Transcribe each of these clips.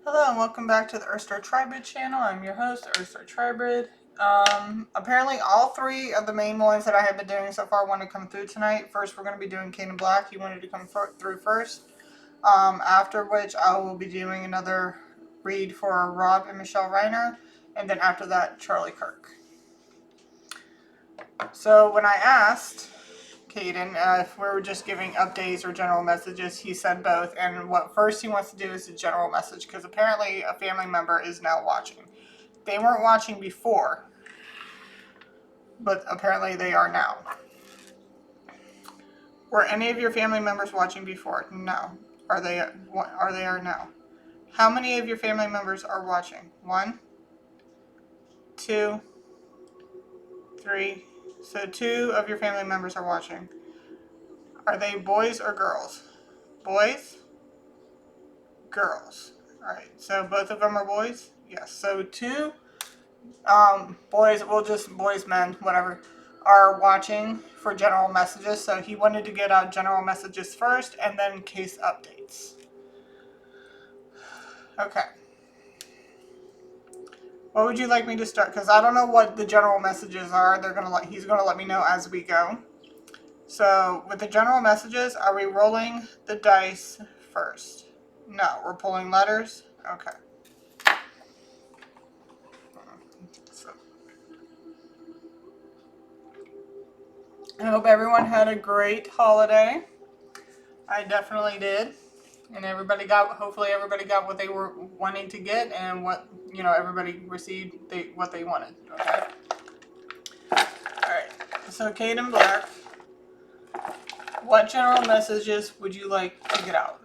Hello and welcome back to the Earthstar Tribrid channel. I'm your host, Earthstar Tribrid. Apparently all three of the main ones that I have been doing so far want to come through tonight. First we're going to be doing Kadin Black. He wanted to come through first. After which I will be doing another read for Rob and Michelle Reiner. And then after that, Charlie Kirk. So when I asked Kadin if we were just giving updates or general messages, he said both. And what first he wants to do is a general message because apparently a family member is now watching. They weren't watching before, but apparently they are now. Were any of your family members watching before? No. Are they now? How many of your family members are watching? 1, 2, 3. So 2 of your family members are watching. Are they boys or girls? Boys? Girls. Alright, so both of them are boys? Yes. So 2 boys, we'll just boys, men, whatever, are watching for general messages. So he wanted to get out general messages first and then case updates. Okay. What would you like me to start? Because I don't know what the general messages are. He's gonna let me know as we go. So with the general messages, are we rolling the dice first? No, we're pulling letters. Okay. So, I hope everyone had a great holiday. I definitely did. And hopefully everybody got what they were wanting to get and what, everybody received what they wanted. Okay. Alright. So Kadin Black, what general messages would you like to get out?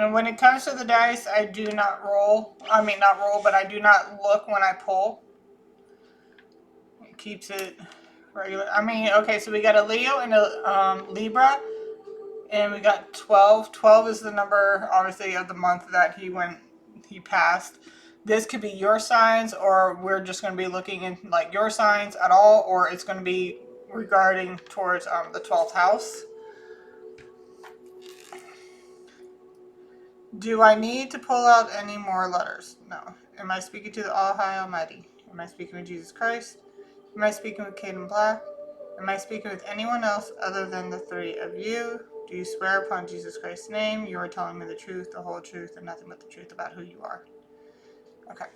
And when it comes to the dice, I do not roll. I mean, not roll, but I do not look when I pull. It keeps it regular. I mean, okay, so we got a Leo and a Libra. And we got 12. 12 is the number, obviously, of the month that he passed. This could be your signs, or we're just going to be looking in, like, your signs at all, or it's going to be regarding towards the 12th house. Do I need to pull out any more letters? No. Am I speaking to the All High Almighty? Am I speaking with Jesus Christ? Am I speaking with Kadin Black? Am I speaking with anyone else other than the three of you? Do you swear upon Jesus Christ's name you are telling me the truth, the whole truth, and nothing but the truth about who you are? Okay.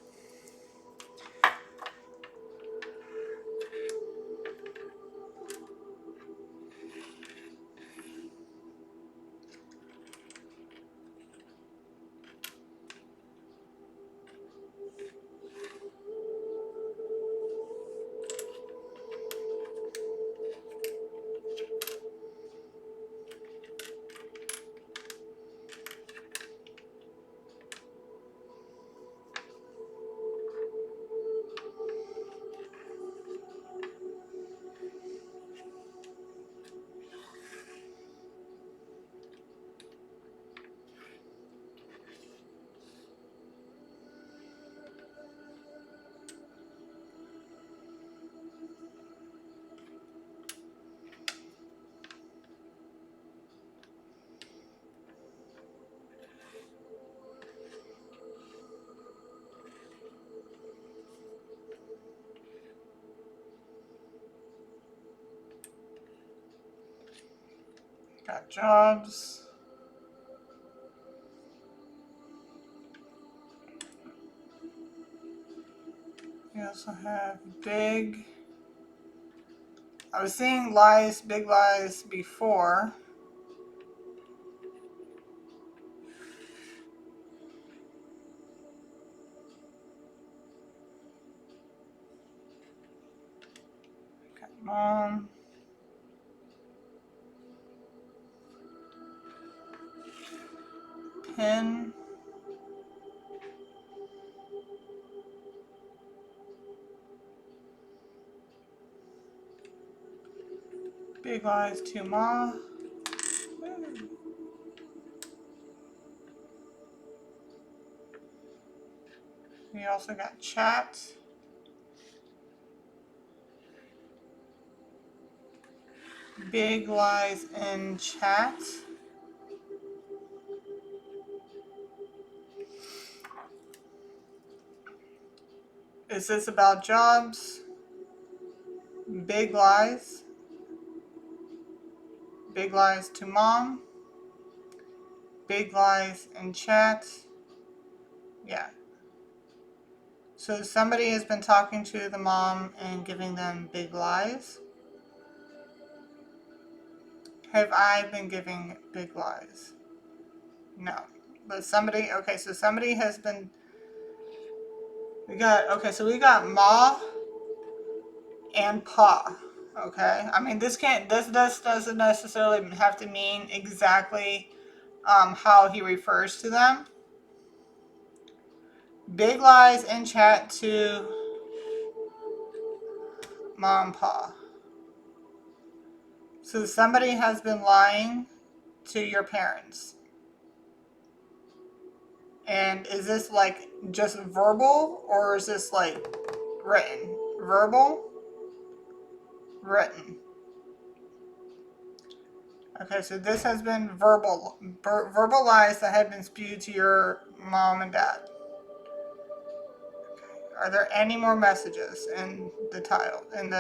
Got jobs. We also have big. I was seeing lies, big lies before. Got mom. Pin. Big lies to ma. We also got chat. Big lies in chat. Is this about jobs? Big lies. Big lies to mom. Big lies in chat. Yeah. So somebody has been talking to the mom and giving them big lies. Have I been giving big lies? No. But somebody, okay, so somebody has been, we got ma and pa. Okay. I mean, this doesn't necessarily have to mean exactly how he refers to them. Big lies in chat to mom and pa. So somebody has been lying to your parents. And is this like just verbal or is this like written? Verbal, written. Okay, so this has been verbal lies that have been spewed to your mom and dad. Are there any more messages in the tile in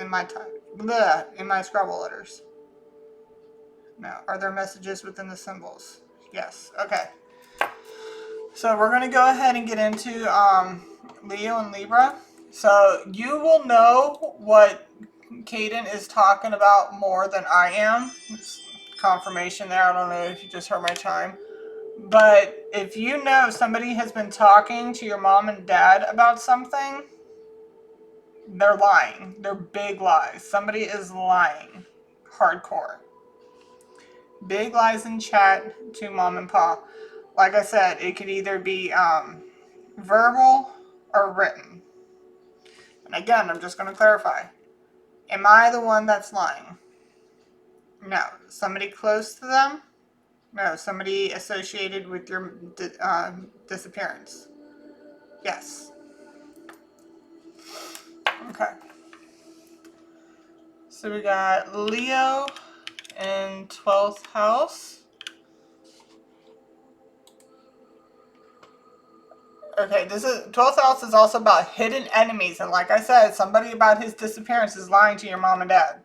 my Scrabble letters? No. Are there messages within the symbols? Yes. Okay. So we're gonna go ahead and get into Leo and Libra. So you will know what Kadin is talking about more than I am. It's confirmation there. I don't know if you just heard my chime. But if you know somebody has been talking to your mom and dad about something, they're lying. They're big lies. Somebody is lying. Hardcore. Big lies in chat to mom and pa. Like I said, it could either be verbal or written. And again, I'm just going to clarify. Am I the one that's lying? No. Somebody close to them? No. Somebody associated with your disappearance? Yes. Okay. So we got Leo in 12th house. Okay, this is 12th house is also about hidden enemies, and like I said, somebody about his disappearance is lying to your mom and dad.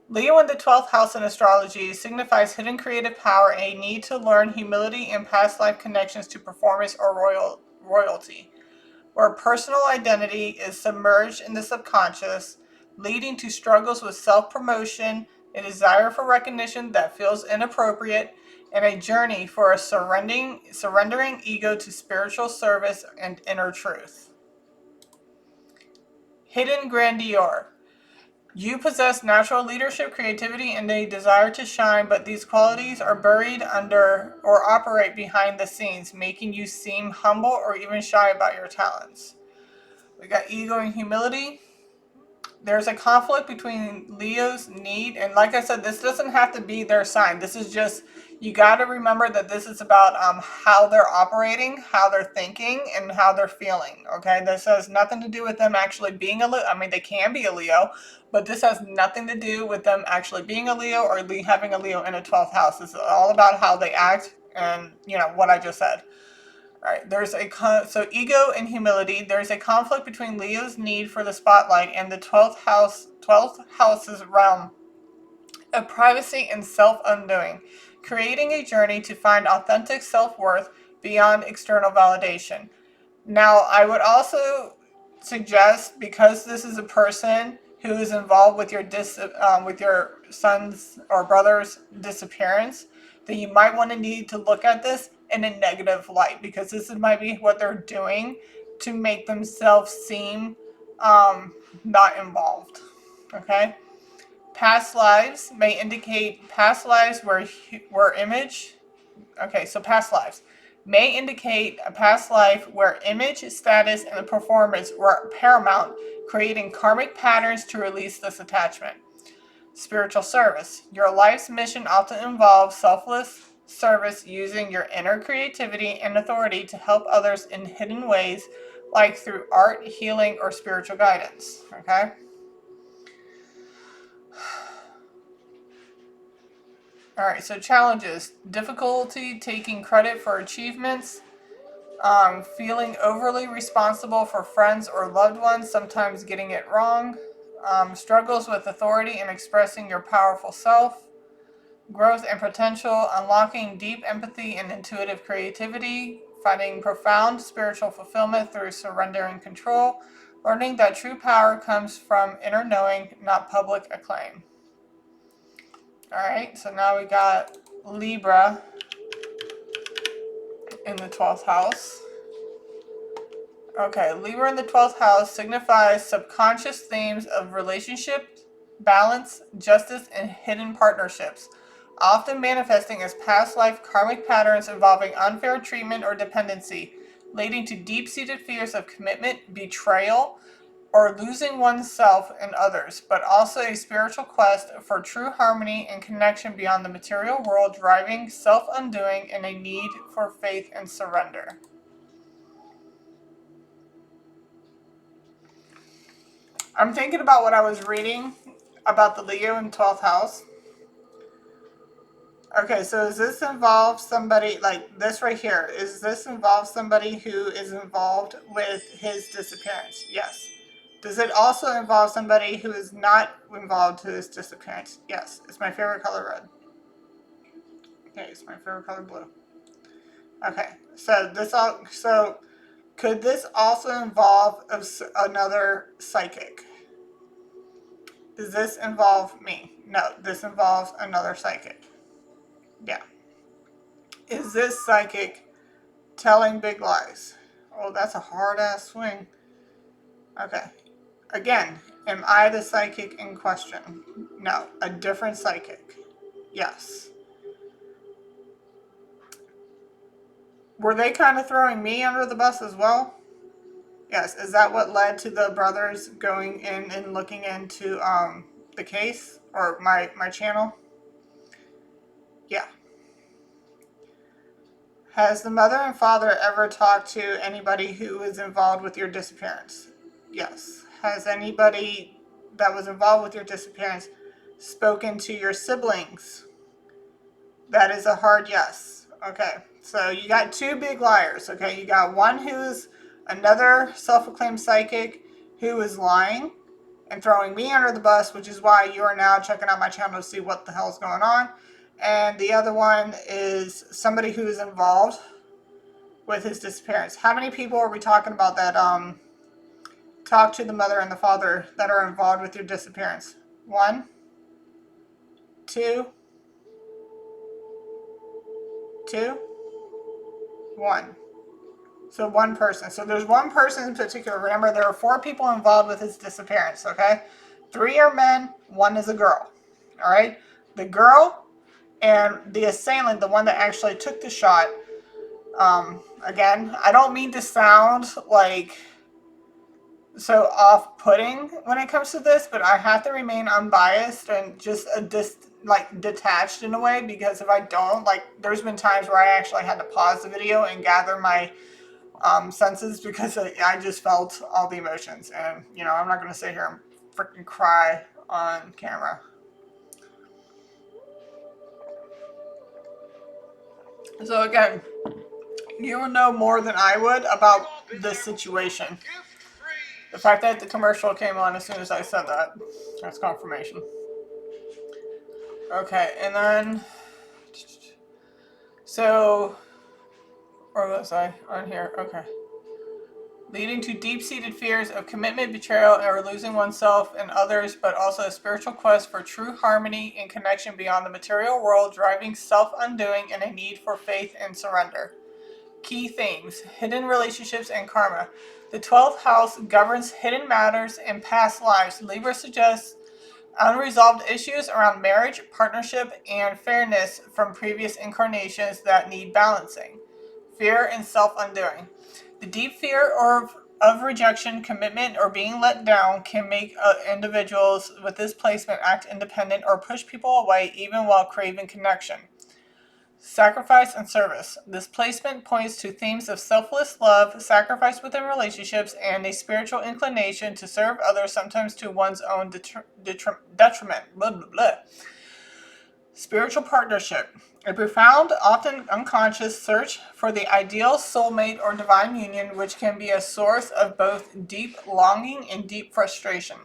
Leo in the 12th house in astrology signifies hidden creative power and a need to learn humility and past life connections to performance or royalty, where personal identity is submerged in the subconscious, leading to struggles with self-promotion, a desire for recognition that feels inappropriate, and a journey for a surrendering ego to spiritual service and inner truth. Hidden grandeur. You possess natural leadership, creativity, and a desire to shine, but these qualities are buried under or operate behind the scenes, making you seem humble or even shy about your talents. We got ego and humility. There's a conflict between Leo's need, and like I said, this doesn't have to be their sign. This is just, you got to remember that this is about how they're operating, how they're thinking, and how they're feeling. Okay, this has nothing to do with them actually being a Leo. I mean, they can be a Leo, but this has nothing to do with them actually being a Leo or having a Leo in a 12th house. This is all about how they act and, you know, what I just said. All right, so ego and humility. There's a conflict between Leo's need for the spotlight and the 12th house's realm of privacy and self-undoing, creating a journey to find authentic self-worth beyond external validation. Now, I would also suggest, because this is a person who is involved with your son's or brother's disappearance, that you might want to need to look at this in a negative light, because this might be what they're doing to make themselves seem not involved. Okay. Past lives may indicate past lives where image. Okay, so past lives may indicate a past life where image, status, and performance were paramount, creating karmic patterns to release this attachment. Spiritual service. Your life's mission often involves selfless service using your inner creativity and authority to help others in hidden ways, like through art, healing, or spiritual guidance. Okay? Alright, so challenges. Difficulty taking credit for achievements. Feeling overly responsible for friends or loved ones, sometimes getting it wrong. Struggles with authority and expressing your powerful self. Growth and potential, unlocking deep empathy and intuitive creativity. Finding profound spiritual fulfillment through surrendering control. Learning that true power comes from inner knowing, not public acclaim. Alright, so now we got Libra in the 12th house. Okay, Libra in the 12th house signifies subconscious themes of relationship, balance, justice, and hidden partnerships, often manifesting as past life karmic patterns involving unfair treatment or dependency, leading to deep-seated fears of commitment, betrayal, or losing oneself and others, but also a spiritual quest for true harmony and connection beyond the material world, driving self-undoing and a need for faith and surrender. I'm thinking about what I was reading about the Leo in 12th house. Okay, so does this involve somebody, like this right here, is this involve somebody who is involved with his disappearance? Yes. Does it also involve somebody who is not involved with his disappearance? Yes. It's my favorite color red. Okay, it's my favorite color blue. Okay, so could this also involve another psychic? Does this involve me? No, this involves another psychic. Yeah. Is this psychic telling big lies? Oh, that's a hard ass swing. Okay. Again, am I the psychic in question? No, a different psychic. Yes. Were they kind of throwing me under the bus as well? Yes. Is that what led to the brothers going in and looking into the case or my channel? Yeah. Has the mother and father ever talked to anybody who was involved with your disappearance? Yes. Has anybody that was involved with your disappearance spoken to your siblings? That is a hard yes. Okay. So you got two big liars. Okay. You got one who's another self-proclaimed psychic who is lying and throwing me under the bus, which is why you are now checking out my channel to see what the hell's going on. And the other one is somebody who is involved with his disappearance. How many people are we talking about that talk to the mother and the father that are involved with your disappearance? 1, 2, 2, 1. So one person. So there's one person in particular. Remember, there are 4 people involved with his disappearance, okay? 3 are men, 1 is a girl. All right? The girl and the assailant, the one that actually took the shot, again, I don't mean to sound like so off-putting when it comes to this, but I have to remain unbiased and just detached in a way, because if I don't, like, there's been times where I actually had to pause the video and gather my senses, because I just felt all the emotions, and I'm not going to sit here and freaking cry on camera. So again, you will know more than I would about this situation. The fact that the commercial came on as soon as I said that, that's confirmation. Okay, and then, so, where was I? On here, okay. Leading to deep-seated fears of commitment, betrayal, or losing oneself and others, but also a spiritual quest for true harmony and connection beyond the material world, driving self-undoing and a need for faith and surrender. Key themes: hidden relationships and karma. The 12th house governs hidden matters and past lives. Libra suggests unresolved issues around marriage, partnership, and fairness from previous incarnations that need balancing. Fear and self-undoing. The deep fear of rejection, commitment, or being let down can make individuals with this placement act independent or push people away even while craving connection. Sacrifice and service. This placement points to themes of selfless love, sacrifice within relationships, and a spiritual inclination to serve others, sometimes to one's own detriment. Blah, blah, blah. Spiritual partnership. A profound, often unconscious search for the ideal soulmate or divine union, which can be a source of both deep longing and deep frustration.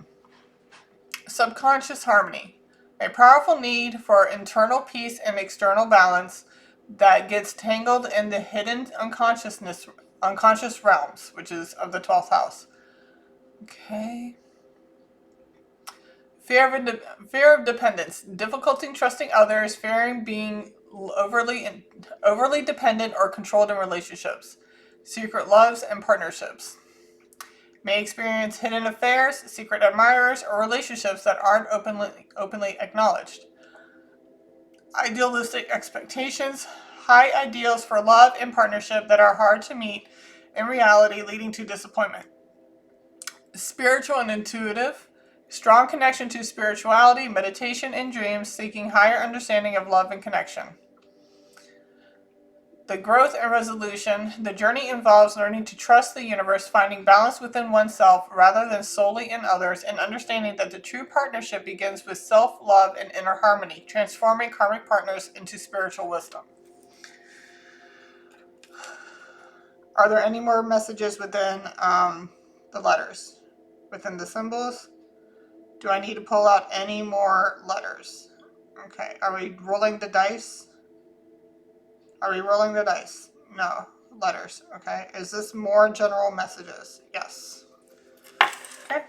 Subconscious harmony. A powerful need for internal peace and external balance that gets tangled in the hidden unconscious realms, which is of the 12th house. Okay. Fear of dependence. Difficulty in trusting others, fearing being overly dependent or controlled in relationships. Secret loves and partnerships. May experience hidden affairs, secret admirers, or relationships that aren't openly acknowledged. Idealistic expectations. High ideals for love and partnership that are hard to meet in reality, leading to disappointment. Spiritual and intuitive. Strong connection to spirituality, meditation, and dreams, seeking higher understanding of love and connection. The growth and resolution. The journey involves learning to trust the universe, finding balance within oneself rather than solely in others, and understanding that the true partnership begins with self-love and inner harmony, transforming karmic partners into spiritual wisdom. Are there any more messages within the letters? Within the symbols? Do I need to pull out any more letters? Okay, are we rolling the dice? Are we rolling the dice? No, letters, okay. Is this more general messages? Yes. Okay.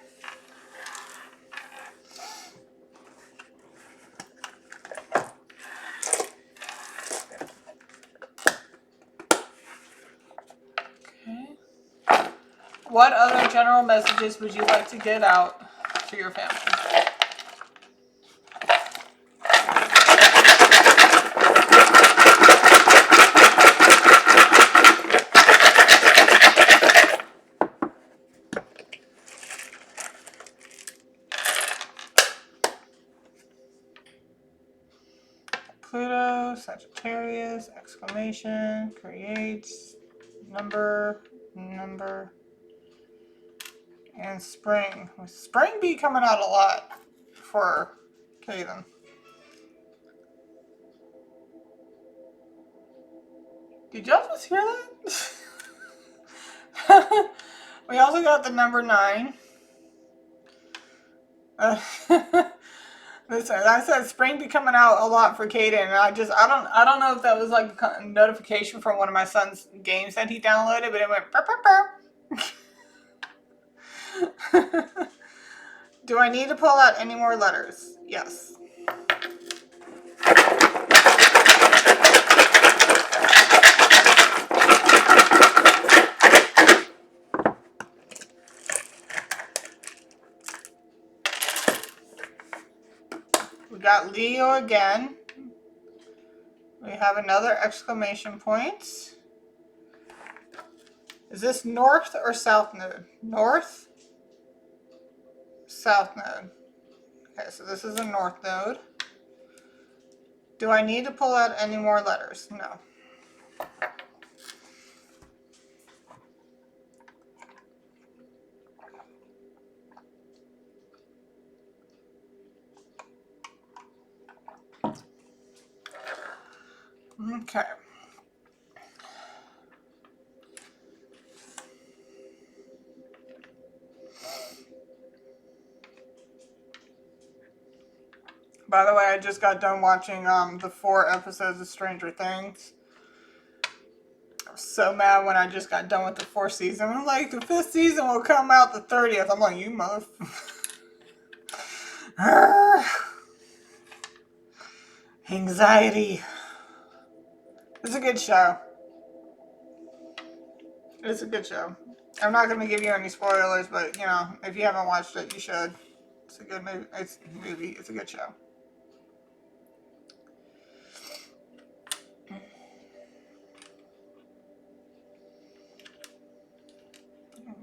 Okay. What other general messages would you like to get out to your family? Pluto, Sagittarius, exclamation, creates, number, and spring. Spring be coming out a lot for Kadin. Did y'all just hear that? We also got the number 9. Listen, I said spring be coming out a lot for Kadin, and I don't know if that was like a notification from one of my son's games that he downloaded, but it went burr, burr, burr. Do I need to pull out any more letters? Yes. We got Leo again. We have another exclamation point. Is this north or south node? North, south node. Okay, so this is a north node. Do I need to pull out any more letters? No. Okay. By the way, I just got done watching the 4 episodes of Stranger Things. I was so mad when I just got done with the 4th season. I'm like, the 5th season will come out the 30th. I'm like, you mother... Anxiety. It's a good show. It's a good show. I'm not going to give you any spoilers, but, you know, if you haven't watched it, you should. It's a good movie. It's a good show.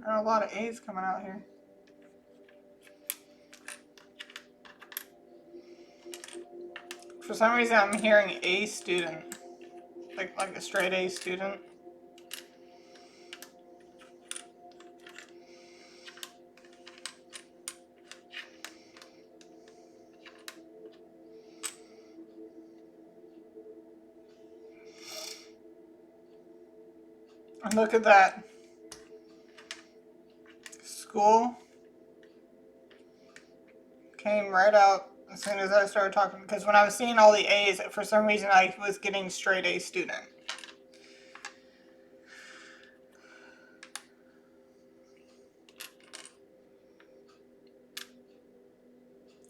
There are a lot of A's coming out here. For some reason, I'm hearing A student. Like a straight A student. And look at that. School came right out as soon as I started talking. Because when I was seeing all the A's, for some reason I was getting straight A student.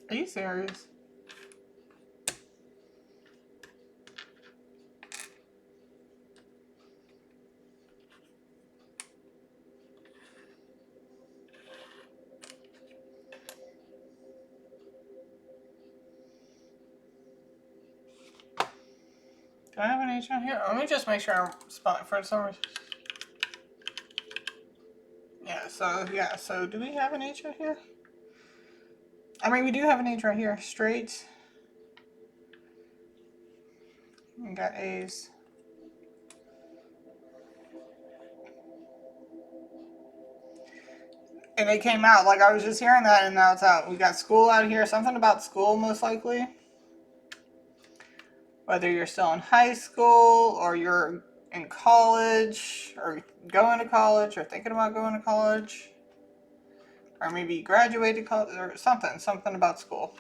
Are you serious? Do I have an H on here? Let me just make sure I'm spelling for some reason. Yeah, so do we have an H right here? I mean, we do have an H right here. Straight. We got A's. And it came out. Like, I was just hearing that, and now it's out. We got school out here. Something about school, most likely. Whether you're still in high school, or you're in college, or going to college, or thinking about going to college. Or maybe you graduated college, or something about school.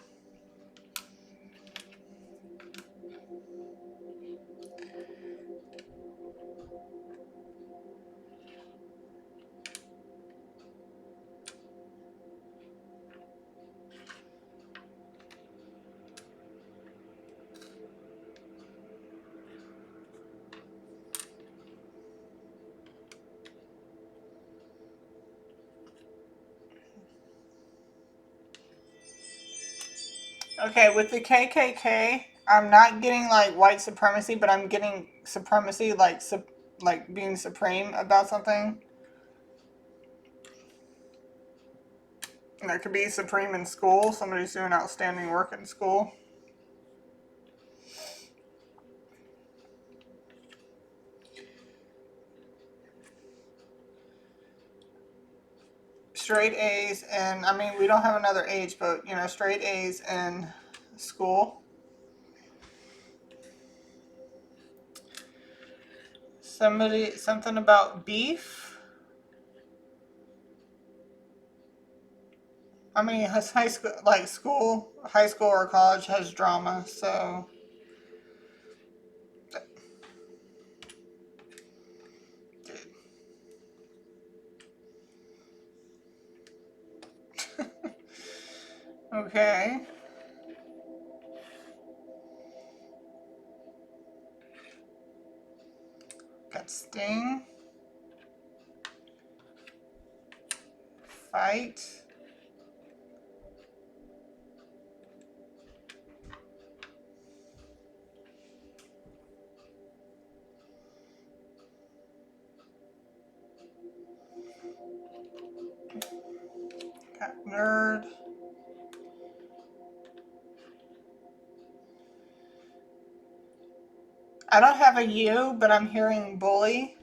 Okay, with the KKK, I'm not getting like white supremacy, but I'm getting supremacy like being supreme about something. And that could be supreme in school. Somebody's doing outstanding work in school. Straight A's, and I mean, we don't have another age, but you know, straight A's in school. Something about beef. I mean, high school, high school or college has drama, so. Okay. Got Sting. Fight. Got Nerd. I don't have a U, but I'm hearing bully.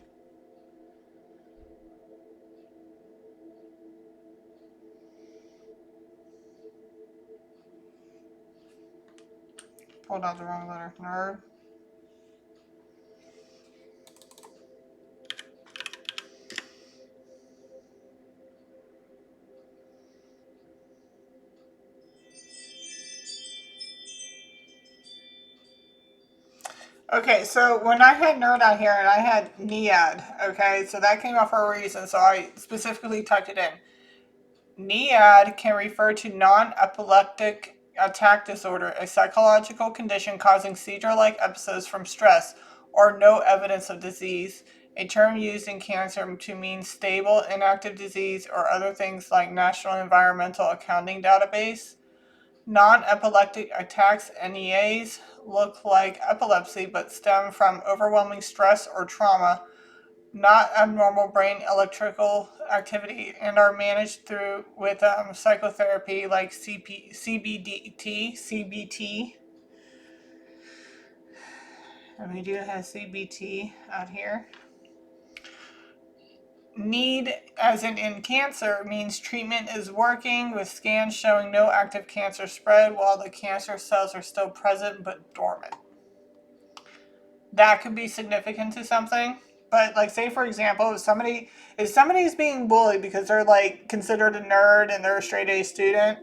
Pulled out the wrong letter. Nerd. Okay, so when I had nerd out here and I had NIAD, okay, so that came out for a reason, so I specifically typed it in. NIAD can refer to non-epileptic attack disorder, a psychological condition causing seizure-like episodes from stress or no evidence of disease, a term used in cancer to mean stable, inactive disease or other things like National Environmental Accounting Database. Non-epileptic attacks, NEAs, look like epilepsy but stem from overwhelming stress or trauma, not abnormal brain electrical activity, and are managed through with psychotherapy like CBT. And we do have CBT out here. Need, as in cancer, means treatment is working with scans showing no active cancer spread while the cancer cells are still present but dormant. That could be significant to something. But like, say for example, if somebody's being bullied because they're like considered a nerd and they're a straight A student,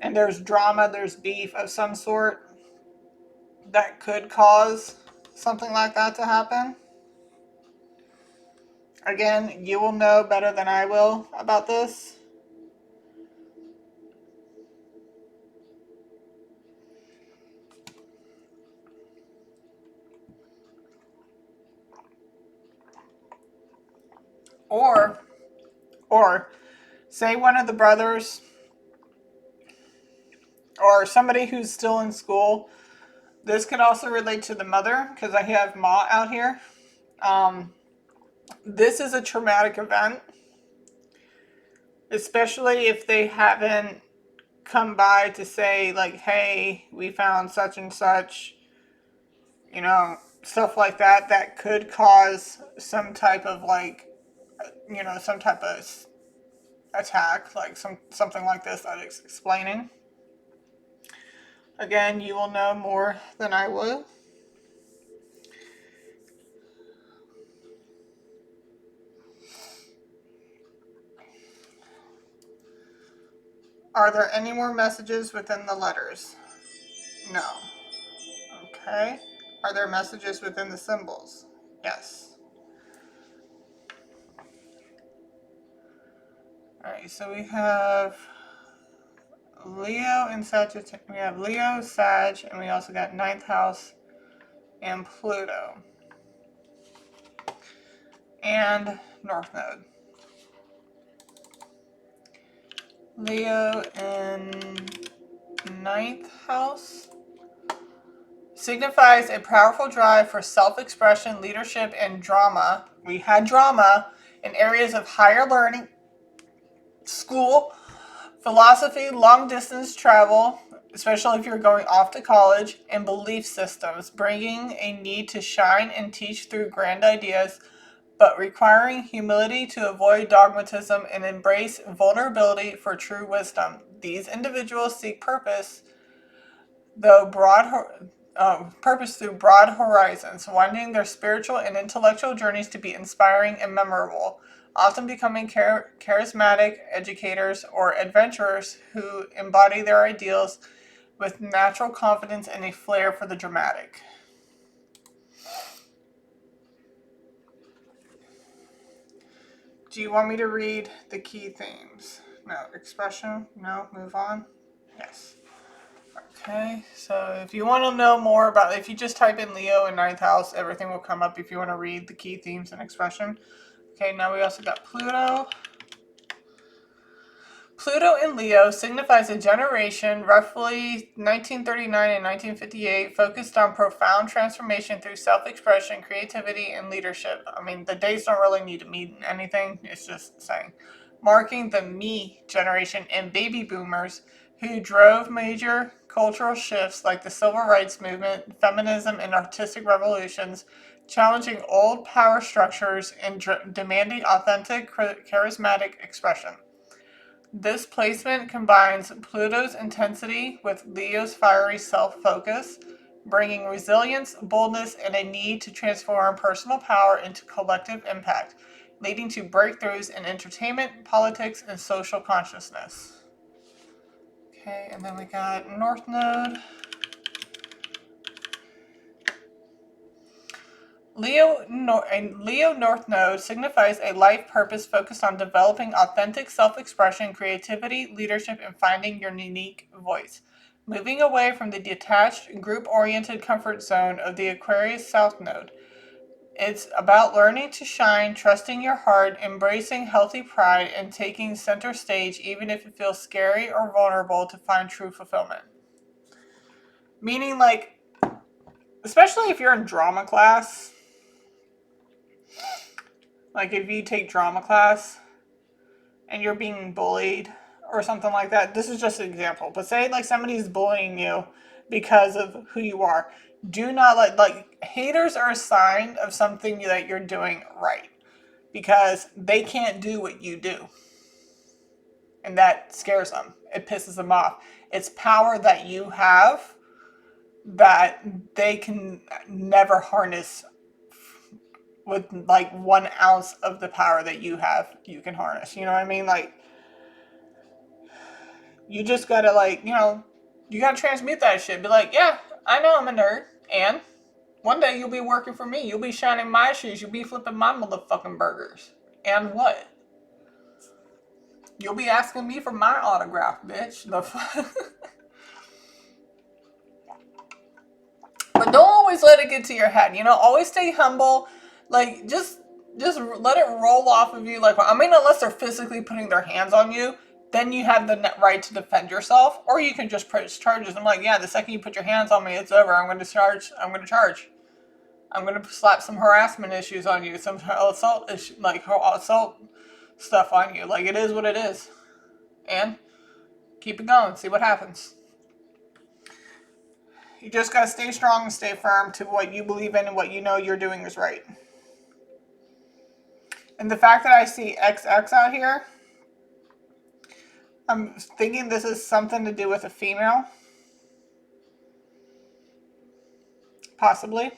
and there's drama, there's beef of some sort, that could cause something like that to happen. Again, you will know better than I will about this. Or say one of the brothers or somebody who's still in school. This could also relate to the mother because I have Ma out here. This is a traumatic event, especially if they haven't come by to say like, hey, we found such and such, stuff like that. That could cause some type of like, some type of attack, like something like this that is explaining. Again, you will know more than I will. Are there any more messages within the letters? No. Okay. Are there messages within the symbols? Yes. Alright, so we have Leo and Sagittarius. We have Leo, Sag, and we also got 9th house and Pluto. And North Node. Leo in 9th house signifies a powerful drive for self-expression, leadership, and drama. We had drama in areas of higher learning, school, philosophy, long-distance travel, especially if you're going off to college, and belief systems, bringing a need to shine and teach through grand ideas, but requiring humility to avoid dogmatism and embrace vulnerability for true wisdom. These individuals seek purpose through broad horizons, wanting their spiritual and intellectual journeys to be inspiring and memorable, often becoming charismatic educators or adventurers who embody their ideals with natural confidence and a flair for the dramatic. Do you want me to read the key themes? No. Expression? No. Move on? Yes. Okay, so if you want to know more about, if you just type in Leo in 9th house, everything will come up if you want to read the key themes and expression. Okay, now we also got Pluto. Pluto in Leo signifies a generation, roughly 1939 and 1958, focused on profound transformation through self-expression, creativity, and leadership. I mean, the dates don't really need to mean anything, it's just saying. Marking the me generation and baby boomers who drove major cultural shifts like the civil rights movement, feminism, and artistic revolutions, challenging old power structures and demanding authentic, charismatic expression. This placement combines Pluto's intensity with Leo's fiery self-focus, bringing resilience, boldness, and a need to transform personal power into collective impact, leading to breakthroughs in entertainment, politics, and social consciousness. Okay, and then we got North Node. Leo North Node signifies a life purpose focused on developing authentic self-expression, creativity, leadership, and finding your unique voice. Moving away from the detached, group-oriented comfort zone of the Aquarius South Node. It's about learning to shine, trusting your heart, embracing healthy pride, and taking center stage even if it feels scary or vulnerable to find true fulfillment. Meaning, like, especially if you're in drama class, like if you take drama class and you're being bullied or something like that. This is just an example. But say like somebody's bullying you because of who you are. Do not haters are a sign of something that you're doing right, because they can't do what you do, and that scares them. It pisses them off. It's power that you have that they can never harness with like 1 ounce of the power that you have. You can harness. You know what I mean? Like, you just gotta you gotta transmute that shit. Be like, yeah, I know I'm a nerd, and one day you'll be working for me. You'll be shining my shoes. You'll be flipping my motherfucking burgers. And what? You'll be asking me for my autograph, bitch. The fuck? But don't always let it get to your head. Always stay humble. Like, just let it roll off of you. Like, I mean, unless they're physically putting their hands on you, then you have the right to defend yourself, or you can just press charges. I'm like, yeah, the second you put your hands on me, it's over. I'm going to charge. I'm going to charge. I'm going to slap some harassment issues on you, some assault assault stuff on you. Like, it is what it is, and keep it going. See what happens. You just gotta stay strong and stay firm to what you believe in and what you know you're doing is right. And the fact that I see XX out here, I'm thinking this is something to do with a female. Possibly.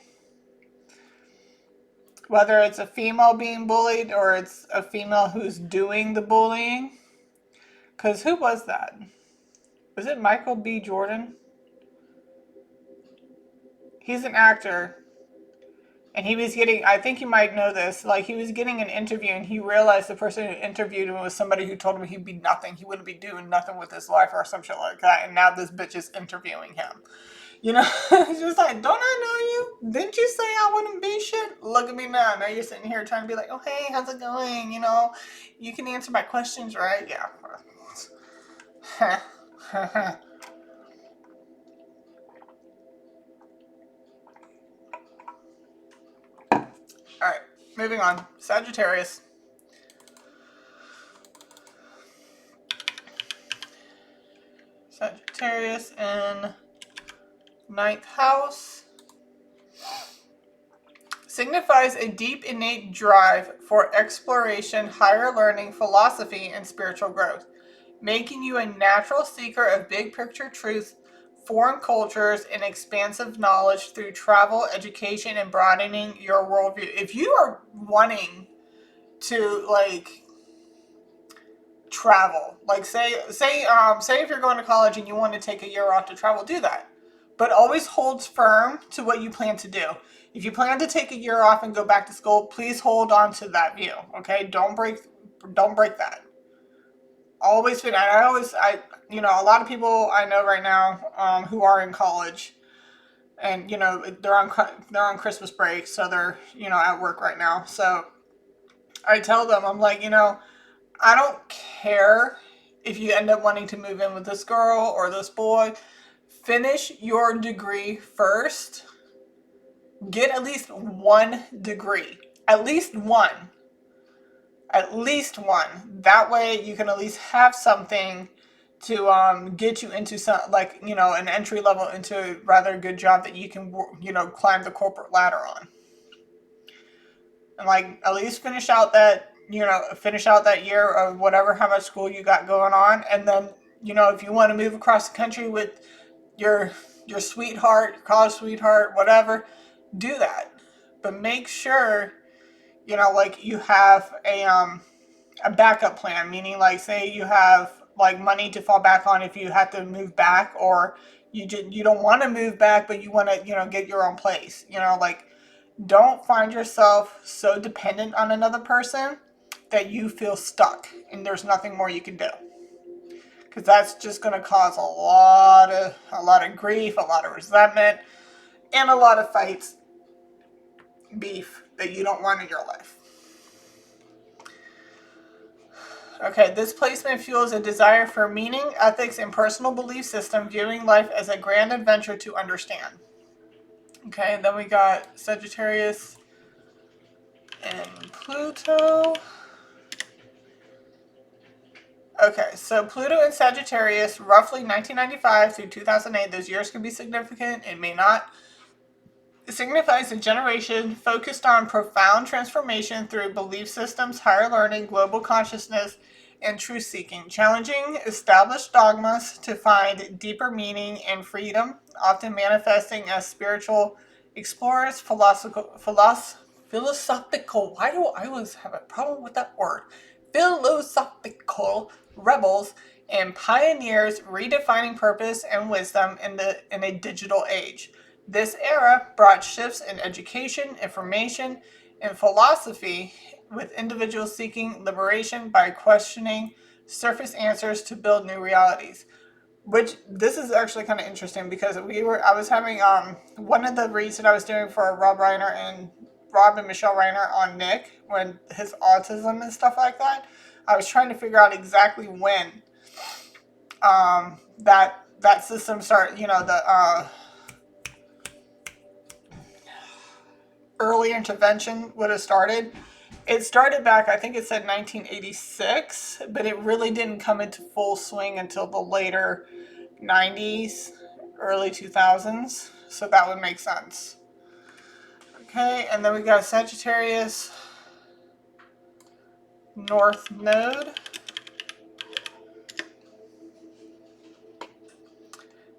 Whether it's a female being bullied or it's a female who's doing the bullying. Because who was that? Was it Michael B. Jordan? He's an actor. And he was getting, I think you might know this, like he was getting an interview and he realized the person who interviewed him was somebody who told him he'd be nothing. He wouldn't be doing nothing with his life or some shit like that. And now this bitch is interviewing him. It's just like, don't I know you? Didn't you say I wouldn't be shit? Look at me now. Now you're sitting here trying to be like, oh, hey, how's it going? You can answer my questions, right? Yeah. All right, moving on. Sagittarius. Sagittarius in 9th house signifies a deep innate drive for exploration, higher learning, philosophy, and spiritual growth, making you a natural seeker of big picture truth, foreign cultures, and expansive knowledge through travel, education, and broadening your worldview. If you are wanting to travel, say if you're going to college and you want to take a year off to travel, do that. But always hold firm to what you plan to do. If you plan to take a year off and go back to school, please hold on to that view. Okay, don't break that. Always fit. A lot of people I know right now who are in college, and they're on Christmas break, so they're at work right now. So I tell them, I'm like, I don't care if you end up wanting to move in with this girl or this boy. Finish your degree first. Get at least 1 degree. At least one. At least one. That way you can at least have something to get you into an entry level into a rather good job that you can climb the corporate ladder on. And at least finish out that year of whatever, how much school you got going on. And then if you want to move across the country with your sweetheart, your college sweetheart, whatever, do that. But make sure you have a backup plan, meaning say you have money to fall back on if you have to move back, or you don't want to move back but you want to get your own place. Don't find yourself so dependent on another person that you feel stuck and there's nothing more you can do, because that's just going to cause a lot of grief, a lot of resentment, and a lot of fights, beef that you don't want in your life. Okay, this placement fuels a desire for meaning, ethics, and personal belief system, viewing life as a grand adventure to understand. Okay, and then we got Sagittarius and Pluto. Okay, so Pluto and Sagittarius, roughly 1995 through 2008. Those years can be significant, it may not. It signifies a generation focused on profound transformation through belief systems, higher learning, global consciousness, and truth-seeking, challenging established dogmas to find deeper meaning and freedom, often manifesting as spiritual explorers, philosophical, why do I always have a problem with that word? Philosophical rebels and pioneers redefining purpose and wisdom in a digital age. This era brought shifts in education, information, and philosophy, with individuals seeking liberation by questioning surface answers to build new realities. Which this is actually kind of interesting because I was having one of the reads that I was doing for Rob and Michelle Reiner on Nick when his autism and stuff like that. I was trying to figure out exactly when that system started. The early intervention would have started. It started back, I think it said 1986, but it really didn't come into full swing until the later 90s, early 2000s. So that would make sense. Okay, and then we got Sagittarius North Node.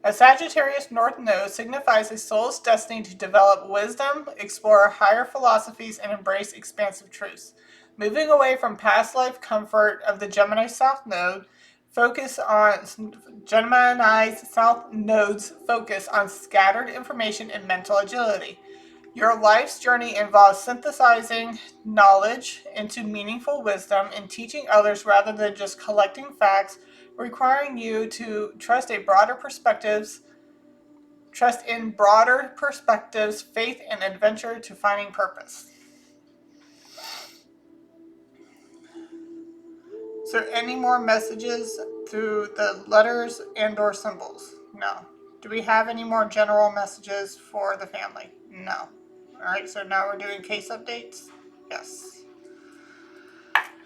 A Sagittarius North Node signifies a soul's destiny to develop wisdom, explore higher philosophies, and embrace expansive truths. Moving away from past life comfort of the Gemini South Node, Gemini's South Node's focus on scattered information and mental agility. Your life's journey involves synthesizing knowledge into meaningful wisdom and teaching others rather than just collecting facts, requiring you to trust in broader perspectives, faith, and adventure to finding purpose. Is there any more messages through the letters and/or symbols? No. Do we have any more general messages for the family? No. All right, so now we're doing case updates? Yes.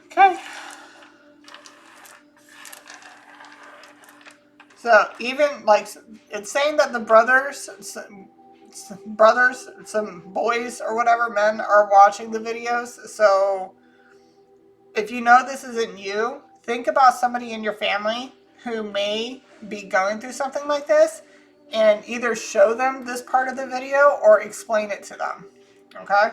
Okay. So even like it's saying that the brothers, some boys or whatever, men are watching the videos. So if you know this isn't you, think about somebody in your family who may be going through something like this and either show them this part of the video or explain it to them. Okay?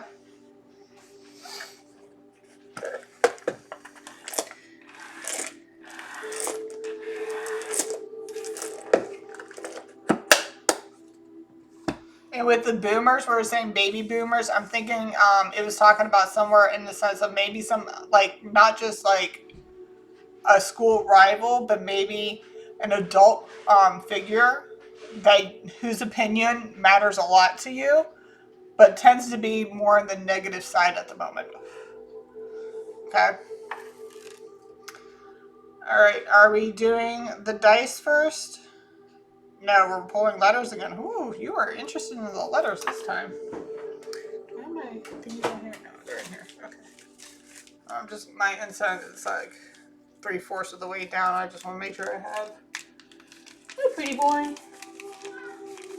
And with the boomers, we were saying baby boomers, I'm thinking it was talking about somewhere in the sense of maybe some, like, not just like a school rival, but maybe an adult figure whose opinion matters a lot to you, but tends to be more on the negative side at the moment. Okay. All right. Are we doing the dice first? No, we're pulling letters again. Ooh, you are interested in the letters this time. Why am I thinking down here? No, they're in here. Okay. My incense is like 3/4 of the way down. I just want to make sure I have. Oh, pretty boy.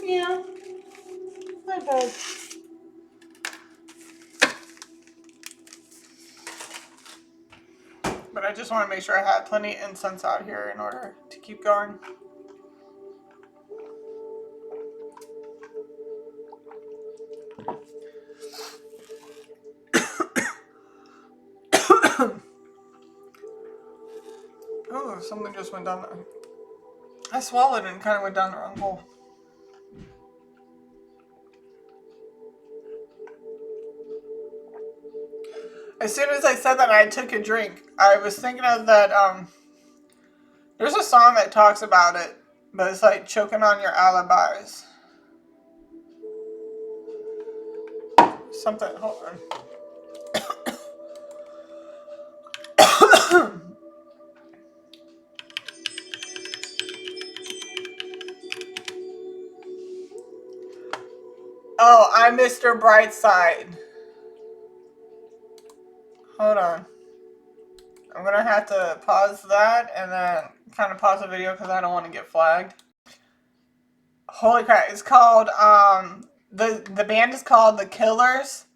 Yeah. My bad. But I just want to make sure I have plenty of incense out here in order to keep going. Oh, something just went down there. I swallowed and kind of went down the wrong hole. As soon as I said that, I took a drink. I was thinking of that, there's a song that talks about it, but it's like choking on your alibis. Something, hold on. Oh, I'm Mr. Brightside. Hold on. I'm gonna have to pause that and then kind of pause the video because I don't want to get flagged. Holy crap, it's called The band is called The Killers.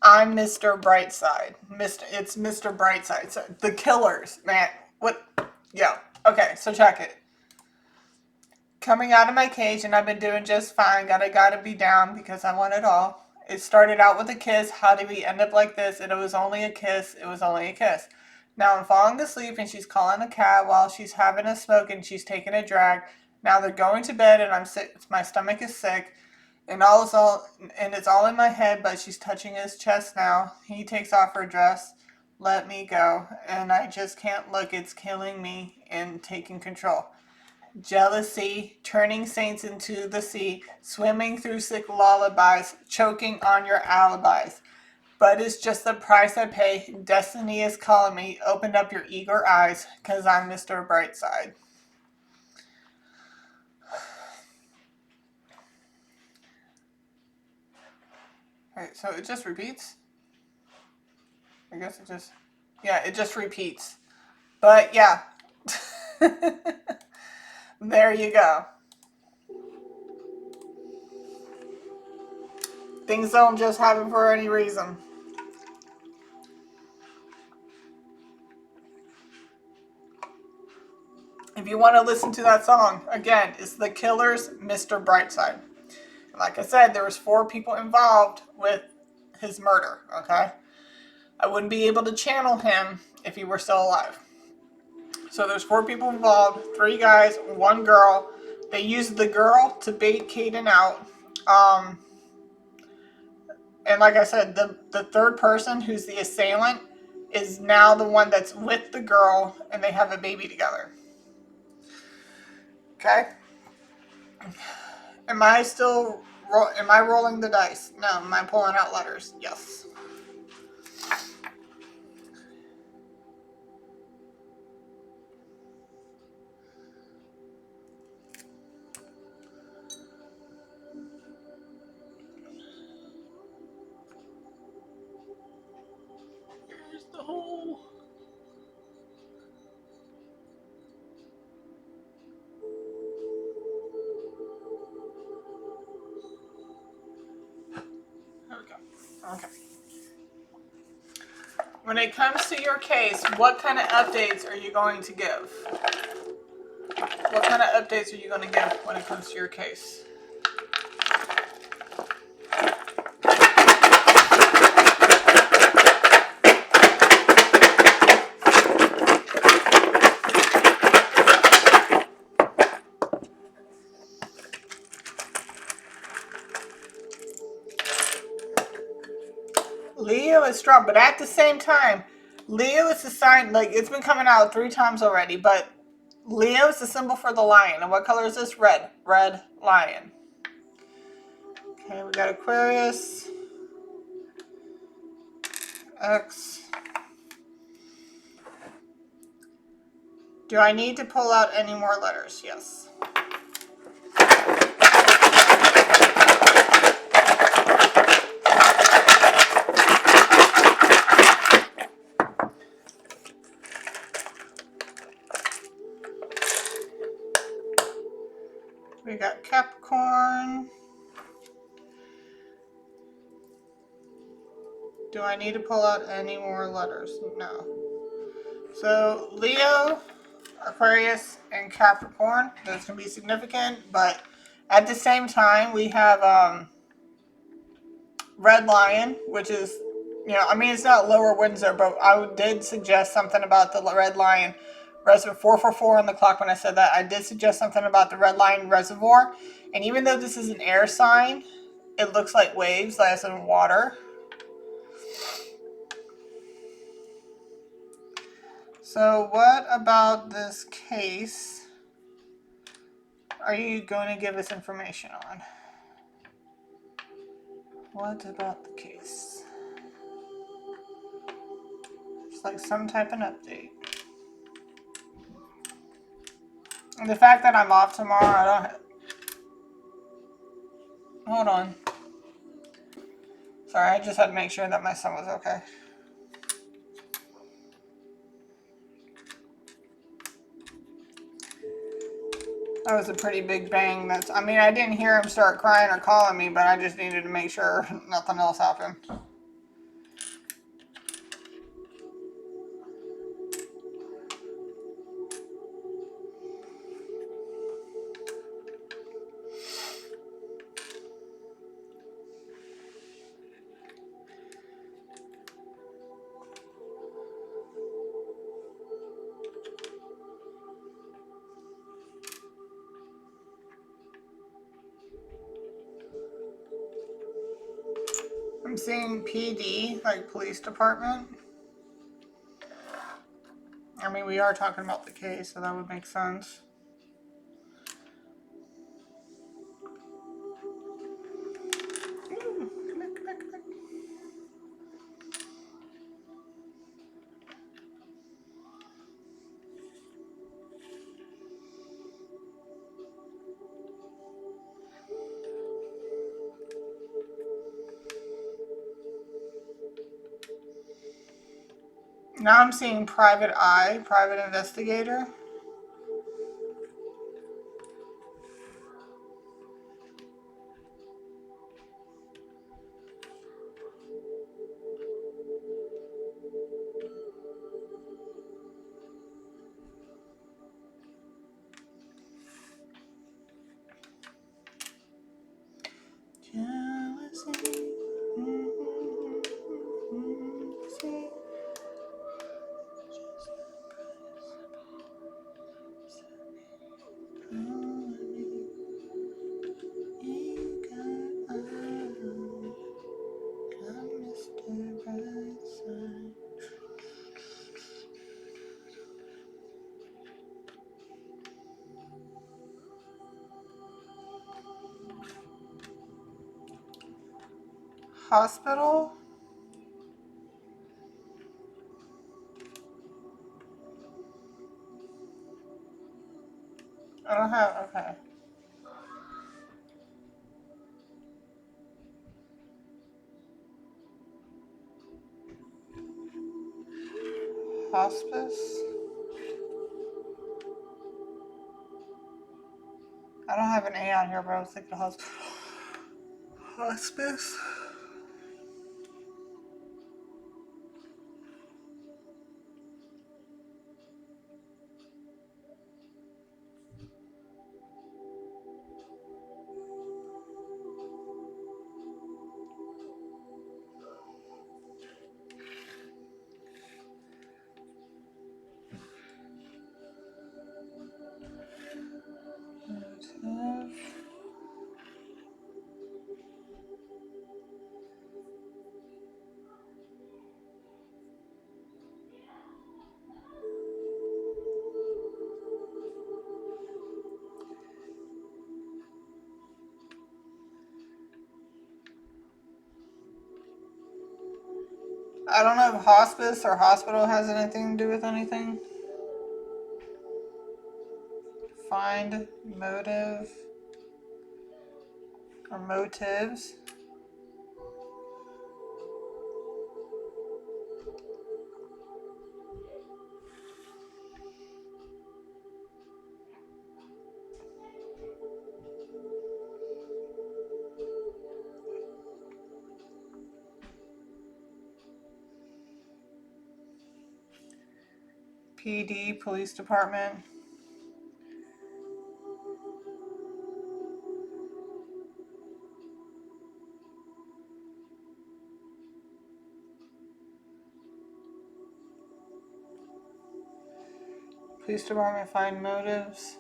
I'm Mr. Brightside. It's Mr. Brightside. So The Killers, man. What? Yeah. Okay, so check it. Coming out of my cage, and I've been doing just fine. Gotta be down because I want it all. It started out with a kiss. How did we end up like this? It was only a kiss. It was only a kiss. Now I'm falling asleep, and she's calling a cab while she's having a smoke, and she's taking a drag. Now they're going to bed, and I'm sick. My stomach is sick. And it's all in my head, but she's touching his chest now. He takes off her dress. Let me go. And I just can't look. It's killing me and taking control. Jealousy, turning saints into the sea, swimming through sick lullabies, choking on your alibis. But it's just the price I pay. Destiny is calling me. Open up your eager eyes, 'cause I'm Mr. Brightside. Alright, so it just repeats. I guess it just... Yeah, it just repeats. But yeah. There you go. Things don't just happen for any reason. If you want to listen to that song, again, it's The Killers, Mr. Brightside. Like I said, there was 4 people involved with his murder, okay? I wouldn't be able to channel him if he were still alive. So there's 4 people involved, 3 guys, 1 girl. They used the girl to bait Kadin out. And like I said, the third person, who's the assailant, is now the one that's with the girl, and they have a baby together. Okay? Am I rolling the dice? No. Am I pulling out letters? Yes. Here's the hole. There we go. Okay. When it comes to your case, what kind of updates are you going to give? What kind of updates are you going to give when it comes to your case? Leo is strong, but at the same time, Leo is the sign, like, it's been coming out 3 times already, but Leo is the symbol for the lion. And what color is this? Red. Red lion. Okay, we got Aquarius. X. Do I need to pull out any more letters? Yes. We got Capricorn. Do I need to pull out any more letters? No. So Leo, Aquarius, and Capricorn. Those can be significant, but at the same time, we have Red Lion, which is, I mean, it's not Lower Windsor, but I did suggest something about the Red Lion Reservoir. 444 on the clock when I said that. I did suggest something about the Red Lion Reservoir. And even though this is an air sign, it looks like waves, as in water. So what about this case are you going to give us information on? What about the case? It's like some type of update. And the fact that I'm off tomorrow, I don't... Hold on. Sorry, I just had to make sure that my son was okay. That was a pretty big bang. I mean, I didn't hear him start crying or calling me, but I just needed to make sure nothing else happened. I'm seeing PD, like police department. I mean, we are talking about the case, so that would make sense. Ooh, come back, come back, come back. Now I'm seeing private eye, private investigator. Jealousy. See? Hospital? I don't have, okay. Hospice? I don't have an A on here, but I was thinking hospital. Hospice? I don't know if hospice or hospital has anything to do with anything. Find motive or motives. PD, police department. Police department find motives.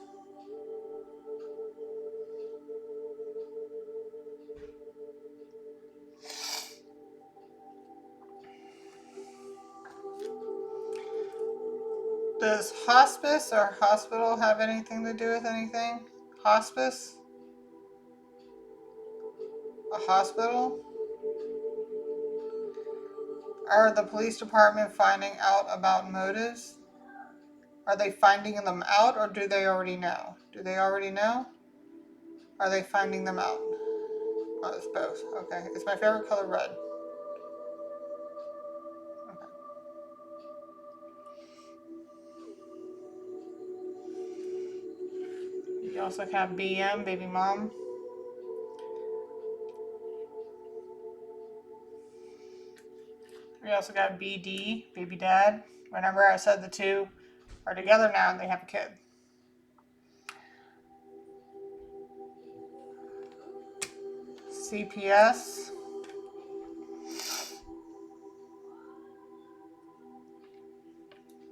Does hospice or hospital have anything to do with anything? Hospice? A hospital? Are the police department finding out about motives? Are they finding them out or do they already know? Do they already know? Are they finding them out? Oh, it's both. Okay. It's my favorite color, red. Okay. also have BM, baby mom. We also got BD, baby dad. Remember I said the two are together now and they have a kid. CPS.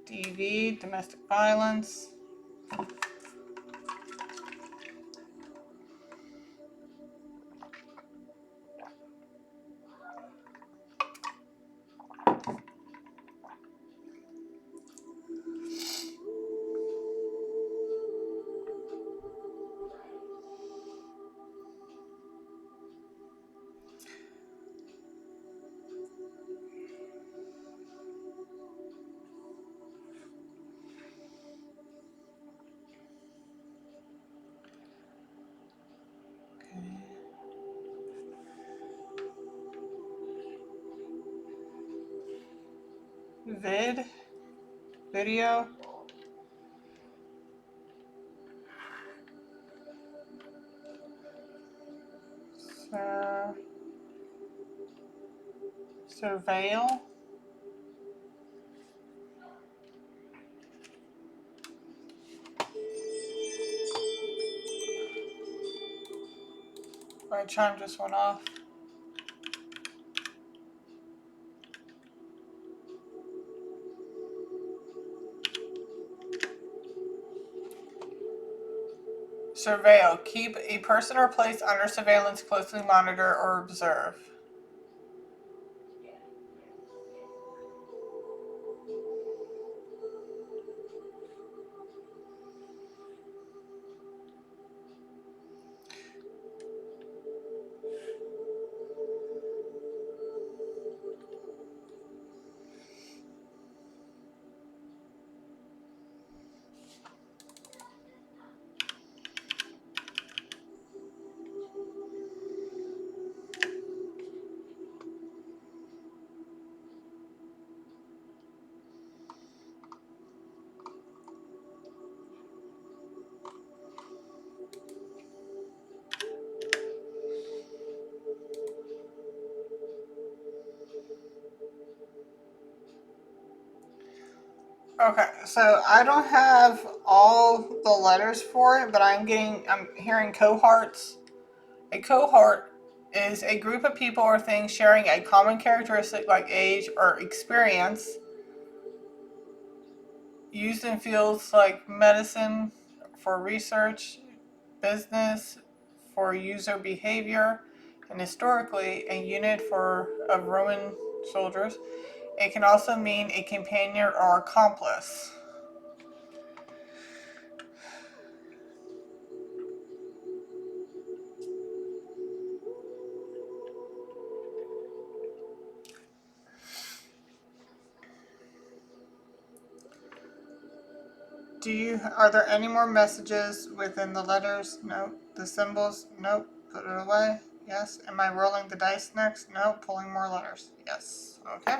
DV, domestic violence. Video. Surveil. My chime just went off. Surveil. Keep a person or place under surveillance, closely monitor or observe. Okay, so I don't have all the letters for it, but I'm hearing cohorts. A cohort is a group of people or things sharing a common characteristic like age or experience, used in fields like medicine, for research, business, for user behavior, and historically a unit of Roman soldiers. It can also mean a companion or accomplice. Are there any more messages within the letters? No. The symbols? Nope. Put it away. Yes. Am I rolling the dice next? No. Pulling more letters. Yes. Okay.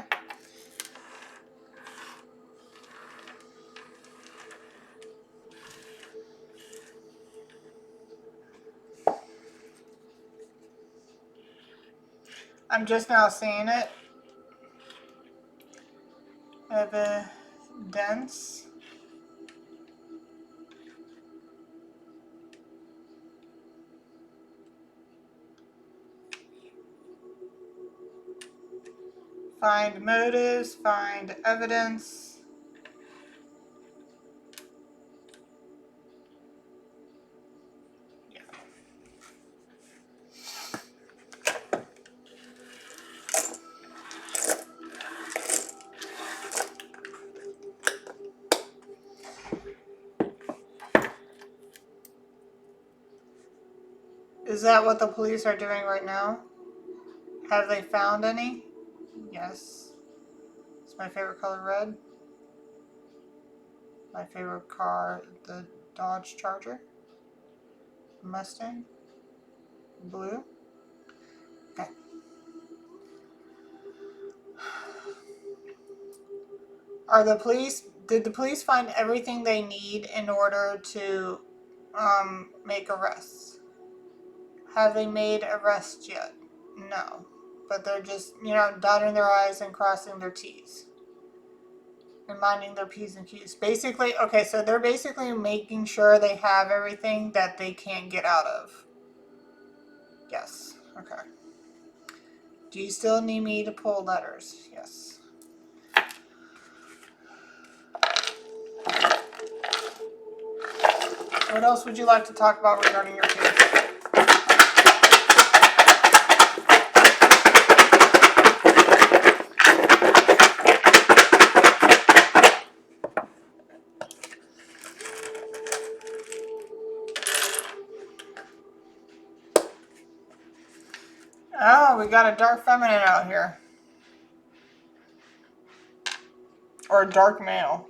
I'm just now seeing it. Evidence. Find motives. Find evidence. Yeah. Is that what the police are doing right now? Have they found any? Yes. It's my favorite color, red. My favorite car, the Dodge Charger. Mustang. Blue. Okay. Did the police find everything they need in order to make arrests. Have they made arrests yet? No. But they're just, dotting their I's and crossing their T's. And minding their P's and Q's. Basically, okay, so they're basically making sure they have everything that they can't get out of. Yes. Okay. Do you still need me to pull letters? Yes. What else would you like to talk about regarding your case? Oh, we got a dark feminine out here. Or a dark male.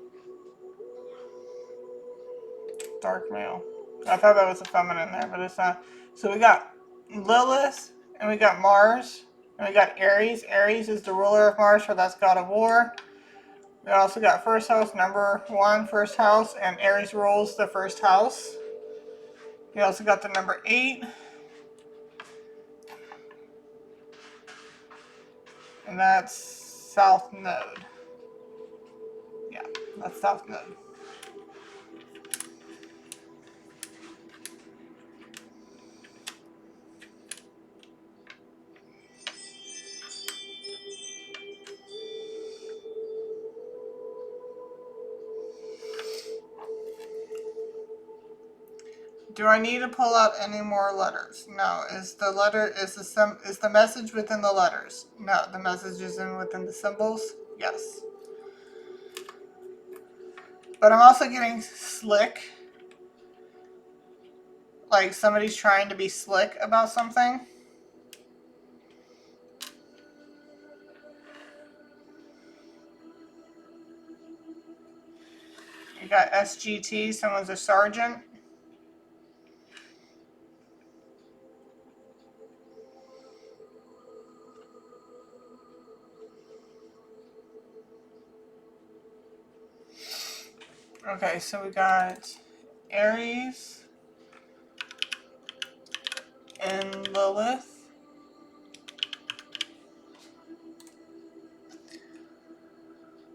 Dark male. I thought that was a feminine there, but it's not. So we got Lilith, and we got Mars, and we got Aries. Aries is the ruler of Mars, so that's God of War. We also got first house, number 1, first house, and Aries rules the first house. We also got the number 8. And that's South Node. Yeah, that's South Node. Do I need to pull out any more letters? No. Is the message within the letters? No. The message is within the symbols? Yes. But I'm also getting slick. Like somebody's trying to be slick about something. You got SGT, someone's a sergeant. Okay, so we got Aries and Lilith.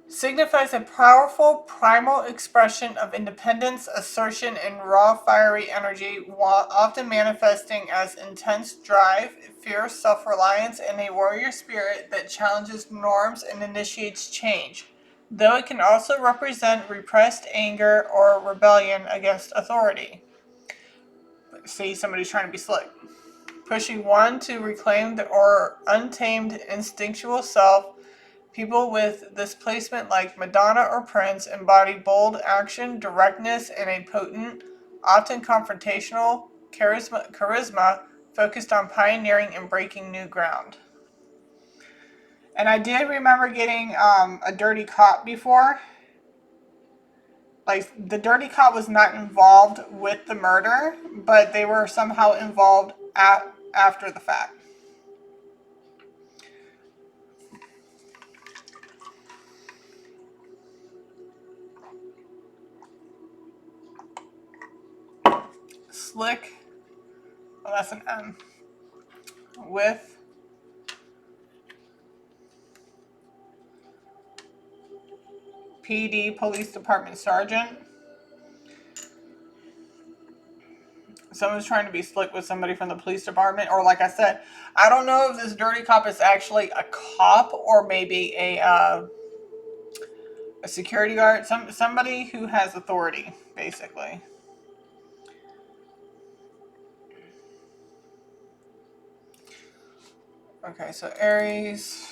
Signifies a powerful primal expression of independence, assertion, and raw fiery energy, while often manifesting as intense drive, fierce self-reliance, and a warrior spirit that challenges norms and initiates change, though it can also represent repressed anger or rebellion against authority. See, somebody's trying to be slick. Pushing one to reclaim the or untamed instinctual self. People with this placement, like Madonna or Prince, embody bold action, directness, and a potent, often confrontational charisma focused on pioneering and breaking new ground. And I did remember getting a dirty cop before. Like, the dirty cop was not involved with the murder, but they were somehow involved after the fact. Slick, well, that's an M, with PD, Police Department Sergeant. Someone's trying to be slick with somebody from the police department, or like I said, I don't know if this dirty cop is actually a cop or maybe a security guard, somebody who has authority, basically. Okay, so Aries.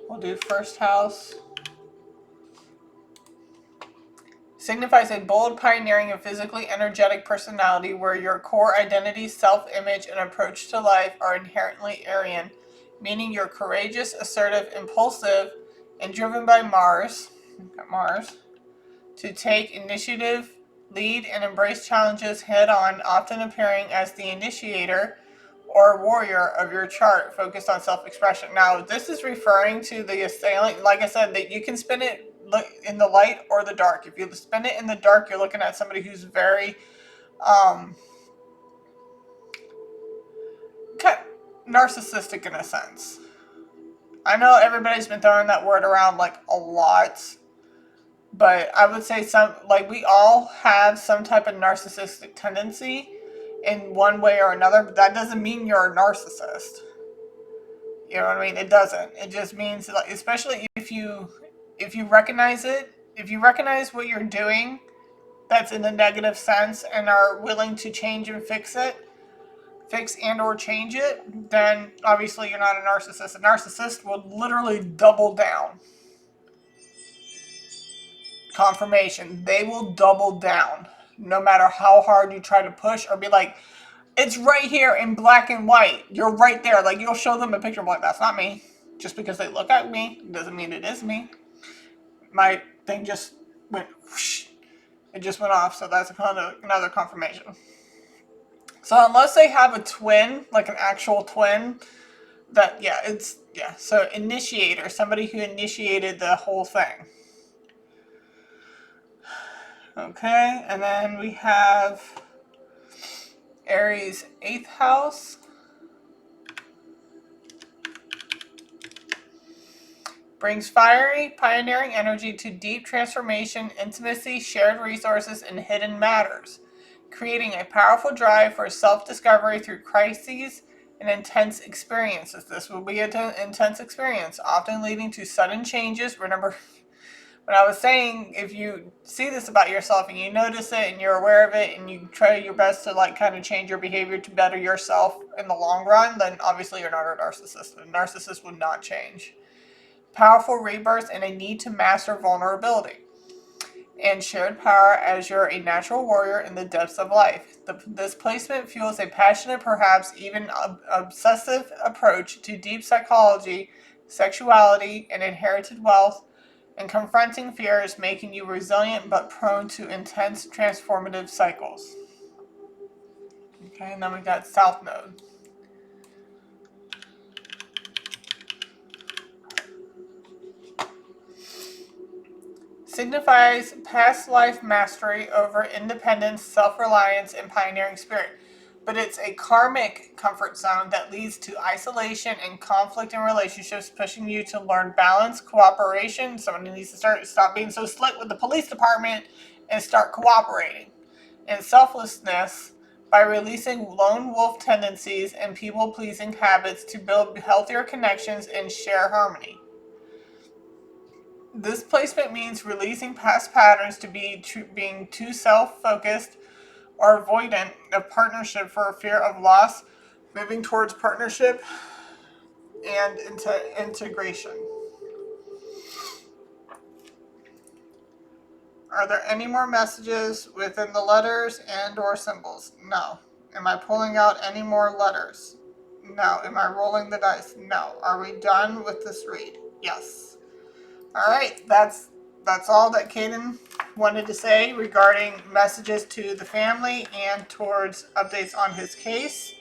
We'll do first house. Signifies a bold, pioneering, and physically energetic personality where your core identity, self-image, and approach to life are inherently Aryan, meaning you're courageous, assertive, impulsive, and driven by Mars, to take initiative, lead, and embrace challenges head-on, often appearing as the initiator or warrior of your chart, focused on self-expression. Now, this is referring to the assailant. Like I said, that you can spin it in the light or the dark. If you spend it in the dark, you're looking at somebody who's very narcissistic in a sense. I know everybody's been throwing that word around like a lot, but I would say we all have some type of narcissistic tendency in one way or another, but that doesn't mean you're a narcissist. You know what I mean? It doesn't. It just means, like, especially if you recognize it, if you recognize what you're doing that's in a negative sense and are willing to change and fix and or change it, then obviously you're not a narcissist. A narcissist will literally double down. Confirmation. They will double down no matter how hard you try to push or be like, it's right here in black and white. You're right there. Like, you'll show them a picture of like, that's not me. Just because they look at me doesn't mean it is me. My thing just went whoosh. It just went off. So that's another confirmation. So unless they have a twin, like an actual twin, so initiator, somebody who initiated the whole thing. Okay, and then we have Aries 8th house. Brings fiery, pioneering energy to deep transformation, intimacy, shared resources, and hidden matters, creating a powerful drive for self-discovery through crises and intense experiences. This will be an intense experience, often leading to sudden changes. Remember, when I was saying, if you see this about yourself and you notice it and you're aware of it and you try your best to like kind of change your behavior to better yourself in the long run, then obviously you're not a narcissist. A narcissist will not change. Powerful rebirth and a need to master vulnerability. And shared power as you're a natural warrior in the depths of life. This placement fuels a passionate, perhaps even obsessive approach to deep psychology, sexuality, and inherited wealth, and confronting fears, making you resilient but prone to intense transformative cycles. Okay, and then we got South Node. Signifies past life mastery over independence, self-reliance, and pioneering spirit. But it's a karmic comfort zone that leads to isolation and conflict in relationships, pushing you to learn balance, cooperation. Someone needs to stop being so slick with the police department and start cooperating. And selflessness by releasing lone wolf tendencies and people-pleasing habits to build healthier connections and share harmony. This placement means releasing past patterns to being too self-focused or avoidant of partnership for fear of loss, moving towards partnership and into integration. Are there any more messages within the letters and or symbols? No. Am I pulling out any more letters? No. Am I rolling the dice? No. Are we done with this read? Yes. All right. That's all that Kadin wanted to say regarding messages to the family and towards updates on his case.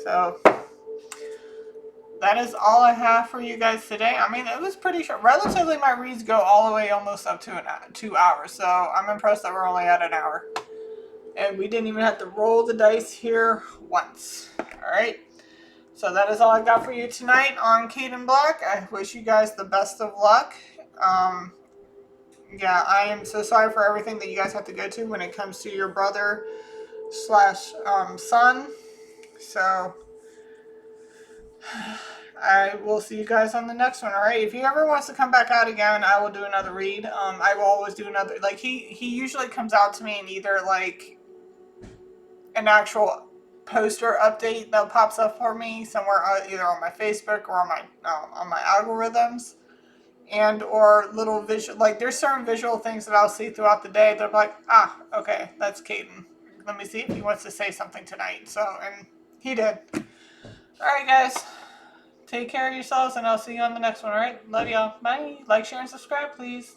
So that is all I have for you guys today. I mean, it was pretty short. Relatively, my reads go all the way almost up to 2 hours. So I'm impressed that we're only at an hour. And we didn't even have to roll the dice here once. All right. So that is all I got for you tonight on Kadin Black. I wish you guys the best of luck. Yeah, I am so sorry for everything that you guys have to go to when it comes to your brother / son. So I will see you guys on the next one. All right. If he ever wants to come back out again, I will do another read. I will always do another. Like he usually comes out to me in either like an actual poster update that pops up for me somewhere, either on my Facebook or on my algorithms, and or little visual. Like there's certain visual things that I'll see throughout the day. They're like, okay, that's Kadin. Let me see if he wants to say something tonight. So, and he did. All right, guys. Take care of yourselves, and I'll see you on the next one, alright? Love y'all. Bye. Like, share, and subscribe, please.